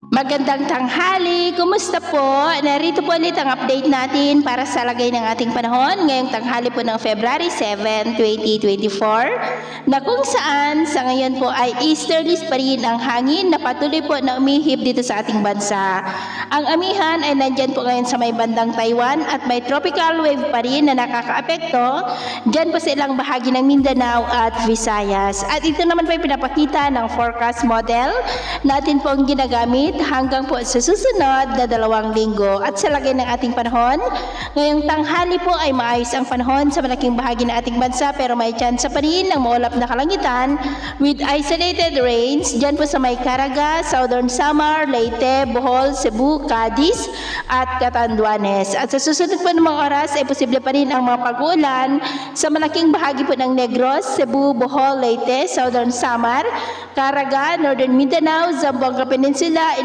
Magandang tanghali, kumusta po? Narito po ulit ang update natin para sa lagay ng ating panahon ngayong tanghali po ng February 7, 2024 na kung saan sa ngayon po ay easterlies pa rin ang hangin na patuloy po na umihip dito sa ating bansa. Ang amihan ay nandyan po ngayon sa may bandang Taiwan at may tropical wave pa rin na nakakaapekto dyan po sa ilang bahagi ng Mindanao at Visayas. At ito naman po ay pinapakita ng forecast model natin pong ginagamit hanggang po sa susunod na 2 linggo. At sa lagay ng ating panahon, ngayong tanghali po ay maayos ang panahon sa malaking bahagi ng ating bansa pero may tsansa pa rin ng maulap na kalangitan with isolated rains dyan po sa may Caraga, Southern Samar, Leyte, Bohol, Cebu, Cadiz at Catanduanes. At sa susunod po ng mga oras ay posible pa rin ang mga pag-uulan sa malaking bahagi po ng Negros, Cebu, Bohol, Leyte, Southern Samar, Caraga, Northern Mindanao, Zamboanga Peninsula,